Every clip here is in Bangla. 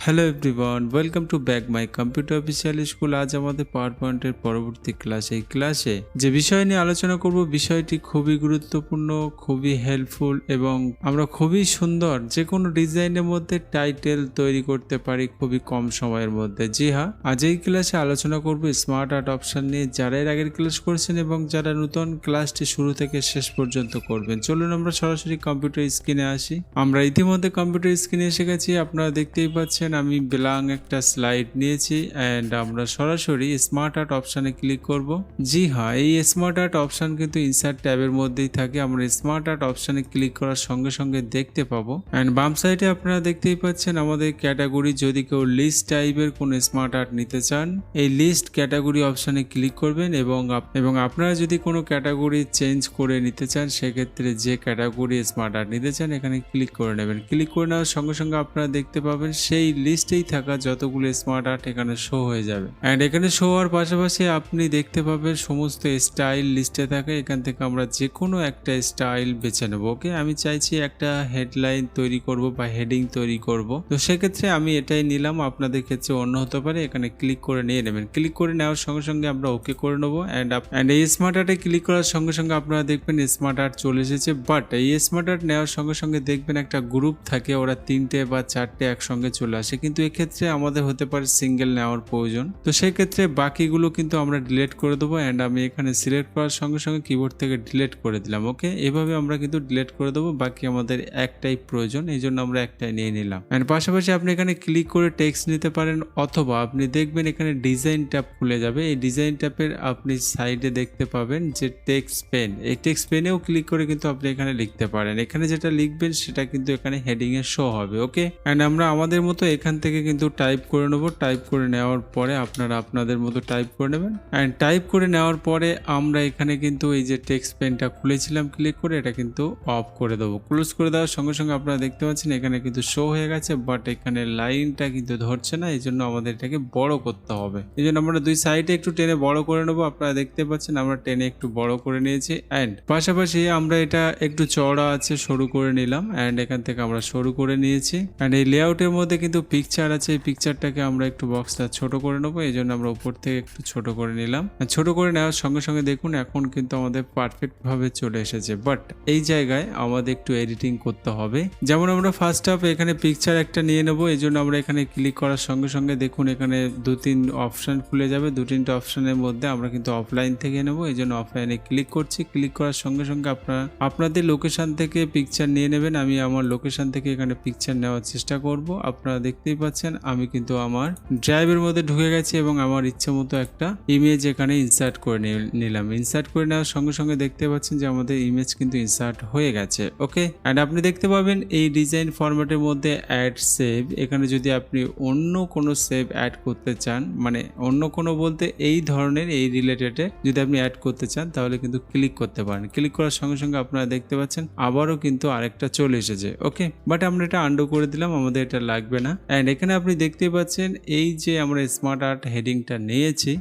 Hello everyone, welcome to back my computer official school. আজ আমাদের পাওয়ার পয়েন্টের পরবর্তী ক্লাস। এই ক্লাসে যে বিষয় নিয়ে আলোচনা করব, বিষয়টি খুবই গুরুত্বপূর্ণ, খুবই হেল্পফুল এবং আমরা খুবই সুন্দর যে কোনো ডিজাইনের মধ্যে টাইটেল তৈরি করতে পারি খুবই কম সময়ের মধ্যে। জি হ্যাঁ, আজ এই ক্লাসে আলোচনা করব স্মার্ট আর্ট অপশন নিয়ে। যারা এর আগের ক্লাস করেছেন এবং যারা নতুন ক্লাসটি শুরু থেকে শেষ পর্যন্ত করবেন, চলুন আমরা সরাসরি কম্পিউটার স্ক্রিনে আসি। আমরা ইতিমধ্যে কম্পিউটার স্ক্রিনে এসে গেছি। আপনারা দেখতেই পাচ্ছেন আমি ব্ল্যাং একটা স্লাইড নিয়েছি এন্ড আমরা সরাসরি স্মার্ট আর্ট অপশনে ক্লিক করব। জি হ্যাঁ, এই স্মার্ট আর্ট অপশন কিন্তু ইনসার্ট ট্যাবের মধ্যেই থাকে। আমরা স্মার্ট আর্ট অপশনে ক্লিক করার সঙ্গে সঙ্গে দেখতে পাবো এন্ড বাম সাইডে আপনারা দেখতেই পাচ্ছেন আমাদের ক্যাটাগরি। যদি কেউ লিস্ট টাইপের কোন স্মার্ট আর্ট নিতে চান, এই লিস্ট ক্যাটাগরি অপশনে ক্লিক করবেন এবং আপনারা যদি কোনো ক্যাটাগরি চেঞ্জ করে নিতে চান, সেক্ষেত্রে যে ক্যাটাগরি স্মার্ট আর্ট নিতে চান এখানে ক্লিক করে নেবেন। ক্লিক করে নেওয়ার সঙ্গে সঙ্গে আপনারা দেখতে পাবেন সেই লিস্টেই থাকা যতগুলো স্মার্ট আর্ট এখানে শো হয়ে যাবে এন্ড এখানে শো হওয়ার পাশাপাশি আপনি দেখতে পাবেন সমস্ত স্টাইল লিস্টে থাকে। এখান থেকে আমরা যে কোনো একটা স্টাইল বেছে নেব। ওকে, আমি চাইছি একটা হেডলাইন তৈরি করব বা হেডিং তৈরি করব, তো সেক্ষেত্রে আমি এটাই নিলাম। আপনাদের ক্ষেত্রে অন্য হতে পারে। এখানে ক্লিক করে নিয়ে নেবেন। ক্লিক করে নেওয়ার সঙ্গে সঙ্গে আমরা ওকে করে নেবো এন্ড এই স্মার্ট আর্টে ক্লিক করার সঙ্গে সঙ্গে আপনারা দেখবেন স্মার্ট আর্ট চলে এসেছে। বাট এই স্মার্ট আর্ট নেওয়ার সঙ্গে সঙ্গে দেখবেন একটা গ্রুপ থাকে, ওরা 3টে বা 4টে একসঙ্গে চলে আসে, কিন্তু এক্ষেত্রে আমাদের হতে পারে সিঙ্গেল নেওয়ার প্রয়োজন। তো সেক্ষেত্রে বাকিগুলো কিন্তু আমরা ডিলিট করে দেবো এন্ড আমি এখানে সিলেক্ট করার সঙ্গে সঙ্গে কিবোর্ড থেকে ডিলিট করে দিলাম। ওকে, এভাবে আমরা কিন্তু ডিলিট করে দেবো। বাকি আমাদের একটাই প্রয়োজন, এই জন্য আমরা একটাই নিয়ে নিলাম এন্ড পাশাপাশি আপনি এখানে ক্লিক করে টেক্সট নিতে পারেন, অথবা আপনি দেখবেন এখানে ডিজাইন ট্যাব খুলে যাবে। এই ডিজাইন ট্যাবের আপনি সাইডে দেখতে পাবেন যে টেক্সট পেন, এই টেক্সট পেনেও ক্লিক করে কিন্তু আপনি এখানে লিখতে পারেন। এখানে যেটা লিখবেন সেটা কিন্তু এখানে হেডিং এ শো হবে। ওকে, এন্ড আমরা আমাদের মতো এখান থেকে কিন্তু টাইপ করে নেব। টাইপ করে নেওয়ার পরে আপনারা আপনাদের মতো টাইপ করে নেবেন এন্ড টাইপ করে নেওয়ার পরে আমরা এখানে কিন্তু এই যে টেক্সট পেনটা খুলেছিলাম, ক্লিক করে এটা কিন্তু অফ করে দেবো। ক্লোজ করে দেওয়ার সঙ্গে সঙ্গে আপনারা দেখতে পাচ্ছেন এখানে কিন্তু শো হয়ে গেছে, বাট এখানে লাইনটা কিন্তু ধরছে না। এই জন্য আমাদের এটাকে বড় করতে হবে। এই জন্য আমরা দুই সাইডে একটু টেনে বড় করে নেবো। আপনারা দেখতে পাচ্ছেন আমরা টেনে একটু বড় করে নিয়েছি এন্ড পাশাপাশি আমরা এটা একটু চওড়া আছে সরু করে নিলাম এন্ড এখান থেকে আমরা সরু করে নিয়েছি এন্ড এই লেআউটের মধ্যে কিন্তু পিকচার আছে। এই পিকচারটাকে আমরা একটু বক্সটা ছোট করে নেবো, এই জন্য আমরা উপর থেকে একটু ছোট করে নিলাম। ছোট করে নেওয়ার সঙ্গে সঙ্গে দেখুন এখন কিন্তু আমাদের পারফেক্ট ভাবে চলে এসেছে। বাট এই জায়গায় আমাদের একটু এডিটিং করতে হবে। যেমন আমরা ফার্স্ট হাফ এখানে পিকচার একটা নিয়ে নেব, এই জন্য আমরা এখানে ক্লিক করার সঙ্গে সঙ্গে দেখুন এখানে 2-3 অপশন খুলে যাবে। 2-3টে অপশনের মধ্যে আমরা কিন্তু অফলাইন থেকে নেব, এই জন্য অফলাইনে ক্লিক করছি। ক্লিক করার সঙ্গে সঙ্গে আপনারা আপনাদের লোকেশন থেকে পিকচার নিয়ে নেবেন। আমি আমার লোকেশন থেকে এখানে পিকচার নেওয়ার চেষ্টা করব। আপনারা দেখতেই পাচ্ছেন আমি কিন্তু আমার ড্রাইভের মধ্যে ঢুকে গেছি এবং আমার ইচ্ছে মতো একটা ইমেজ এখানে ইনসার্ট করে নিলাম। ইনসার্ট করে নেওয়ার সঙ্গে সঙ্গে দেখতে পাচ্ছেন যে আমাদের ইমেজ কিন্তু ইনসার্ট হয়ে গেছে। ওকে, এন্ড আপনি দেখতে পাবেন এই ডিজাইন ফরম্যাটের মধ্যে অ্যাড সেভ। এখানে যদি আপনি অন্য কোনো সেভ অ্যাড করতে চান, মানে অন্য কোনো বলতে এই ধরনের এই রিলেটেড যদি আপনি অ্যাড করতে চান, তাহলে কিন্তু ক্লিক করতে পারেন। ক্লিক করার সঙ্গে সঙ্গে আপনারা দেখতে পাচ্ছেন আবারও কিন্তু আরেকটা চলে এসেছে। ওকে, বাট আমরা এটা আন্ডু করে দিলাম, আমাদের এটা লাগবে না। এন্ড এখানে আপনি দেখতে পাচ্ছেন এই যে আমরা স্মার্ট আর্ট হেডিংটা নিয়েছি,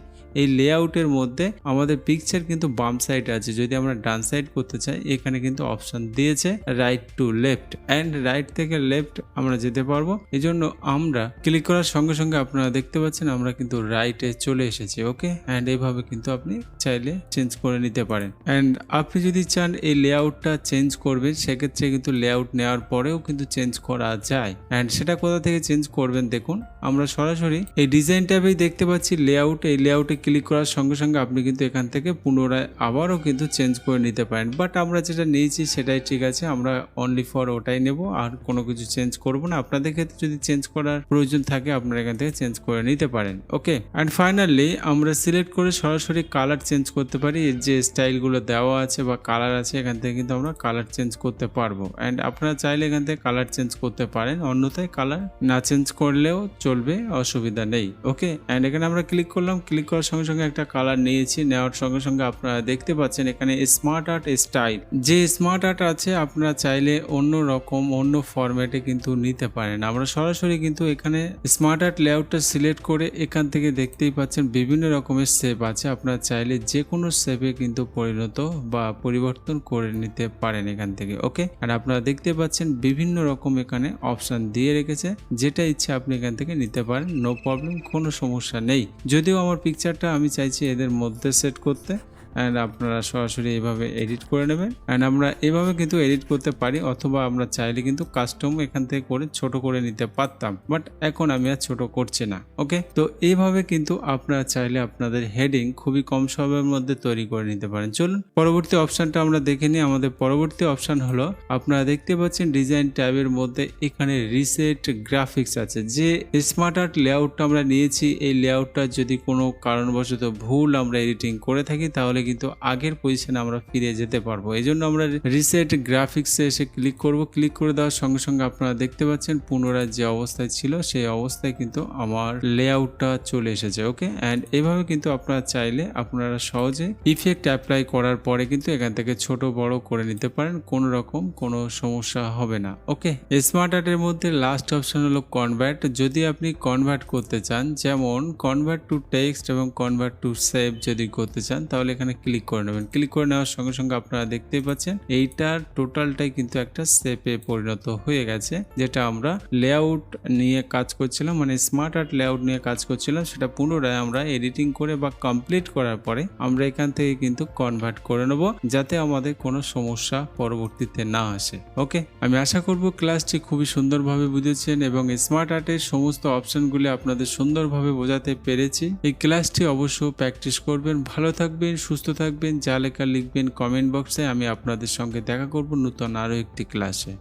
এই লেআউটের মধ্যে আমাদের পিকচার কিন্তু বাম সাইডে আছে। যদি আমরা ডান সাইড করতে চাই, এখানে কিন্তু অপশন দিয়েছে right to left and right থেকে লেফট আমরা যেতে পারবো। এই জন্য আমরা ক্লিক করার সঙ্গে সঙ্গে আপনারা দেখতে পাচ্ছেন আমরা কিন্তু রাইটে চলে এসেছি। ওকে, এন্ড এইভাবে কিন্তু আপনি চাইলে চেঞ্জ করে নিতে পারেন। এন্ড আপনি যদি চান এই লেআউটটা চেঞ্জ করবেন, সেক্ষেত্রে কিন্তু লেআউট নেওয়ার পরেও কিন্তু চেঞ্জ করা যায়। এন্ড সেটা কোথা থেকে চেঞ্জ করবেন দেখুন, আমরা সরাসরি এই ডিজাইন ট্যাবেই দেখতে পাচ্ছি লেআউট। এই লেআউটে ক্লিক করার সঙ্গে সঙ্গে আপনি কিন্তু এখান থেকে পুনরায় আবারও কিন্তু চেঞ্জ করে নিতে পারেন। বাট আমরা যেটা নিয়েছি সেটাই ঠিক আছে, আমরা অনলি ফর ওটাই নেব, আর কোনো কিছু চেঞ্জ করব না। আপনাদের ক্ষেত্রে যদি চেঞ্জ করার প্রয়োজন থাকে আপনারা এখান থেকে চেঞ্জ করে নিতে পারেন। ওকে, অ্যান্ড ফাইনালি আমরা সিলেক্ট করে সরাসরি কালার চেঞ্জ করতে পারি। এর যে স্টাইলগুলো দেওয়া আছে বা কালার আছে, এখান থেকে কিন্তু আমরা কালার চেঞ্জ করতে পারবো। অ্যান্ড আপনারা চাইলে এখান থেকে কালার চেঞ্জ করতে পারেন, অন্যথায় কালার না চেঞ্জ করলেও চলবে, অসুবিধা নেই। ওকে, অ্যান্ড এখানে আমরা ক্লিক করলাম। ক্লিক করার সঙ্গে সঙ্গে একটা কালার নিয়েছি, নেওয়ার সঙ্গে সঙ্গে আপনারা দেখতে পাচ্ছেন এখানে স্মার্ট আর্ট স্টাইল, যে স্মার্ট আর্ট আছে আপনারা চাইলে অন্য রকম অন্য ফরম্যাটে কিন্তু নিতে পারেন। আমরা সরাসরি কিন্তু এখানে স্মার্ট আর্ট লেআউটটা সিলেক্ট করে এখান থেকে দেখতেই পাচ্ছেন বিভিন্ন রকমের শেপ আছে, আপনারা চাইলে যে কোনো শেপে কিন্তু পরিণত বা পরিবর্তন করে নিতে পারেন এখান থেকে। ওকে, আর আপনারা দেখতে পাচ্ছেন বিভিন্ন রকম এখানে অপশন দিয়ে রেখেছে, যেটা ইচ্ছে আপনি এখান থেকে নিতে পারেন, নো প্রবলেম, কোনো সমস্যা নেই। যদিও আমার পিকচারটা আমি চাইছি এদের মধ্যে সেট করতে, অ্যান্ড আপনারা সরাসরি এইভাবে এডিট করে নেবেন। অ্যান্ড আমরা এভাবে কিন্তু এডিট করতে পারি, অথবা আমরা চাইলে কিন্তু কাস্টম এখান থেকে করে ছোট করে নিতে পারতাম, বাট এখন আমি আর ছোট করছি না। ওকে, তো এইভাবে কিন্তু আপনারা চাইলে আপনাদের হেডিং খুবই কম সময়ের মধ্যে তৈরি করে নিতে পারেন। চলুন পরবর্তী অপশানটা আমরা দেখে নিই। আমাদের পরবর্তী অপশান হলো, আপনারা দেখতে পাচ্ছেন ডিজাইন ট্যাবের মধ্যে এখানে রিসেট গ্রাফিক্স আছে। যে স্মার্ট আর্ট লেআউটটা আমরা নিয়েছি, এই লেআউটটা যদি কোনো কারণবশত ভুল আমরা এডিটিং করে থাকি তাহলে কিন্তু আগের পজিশনে আমরা ফিরে যেতে পারবো। এই জন্য আমরা রিসেট গ্রাফিক্সে এসে ক্লিক করব। ক্লিক করে দেওয়ার সঙ্গে সঙ্গে আপনারা দেখতে পাচ্ছেন পুনরায় যে অবস্থায় ছিল সেই অবস্থায় কিন্তু আমার লেআউটটা চলে এসেছে। ওকে, অ্যান্ড এইভাবে কিন্তু আপনারা চাইলে আপনারা সহজে ইফেক্ট অ্যাপ্লাই করার পরে কিন্তু এখান থেকে ছোট বড় করে নিতে পারেন, কোনো রকম কোনো সমস্যা হবে না। ওকে, স্মার্ট আর্টের মধ্যে লাস্ট অপশন হলো কনভার্ট। যদি আপনি কনভার্ট করতে চান, যেমন কনভার্ট টু টেক্সট এবং কনভার্ট টু শেপ যদি করতে চান, তাহলে এখানে ক্লিক করে নেবেন। ক্লিক করে নেওয়ার সঙ্গে সঙ্গে আপনারা দেখতেই পাচ্ছেন এইটার টোটালটাই কিন্তু একটা শেপে পরিণত হয়ে গেছে, যেটা আমরা লেআউট নিয়ে কাজ করছিলাম, মানে স্মার্ট আর্ট লেআউট নিয়ে কাজ করছিলাম, সেটা পুনরায় আমরা এডিটিং করে বা কমপ্লিট করার পরে আমরা এখান থেকে কিন্তু কনভার্ট করে নেব, যাতে আমাদের কোনো সমস্যা পরবর্তীতে না আসে। ওকে, আমি আশা করব ক্লাসটি খুবই সুন্দরভাবে বুঝেছেন এবং স্মার্ট আর্টের সমস্ত অপশনগুলি আপনাদের সুন্দরভাবে বোঝাতে পেরেছি। এই ক্লাসটি অবশ্য প্র্যাকটিস করবেন। ভালো থাকবেন, সুস্থ থাকবেন, যা লেখা লিখবেন কমেন্ট বক্সে। আমি আপনাদের সঙ্গে দেখা করব নতুন আরও একটি ক্লাসে।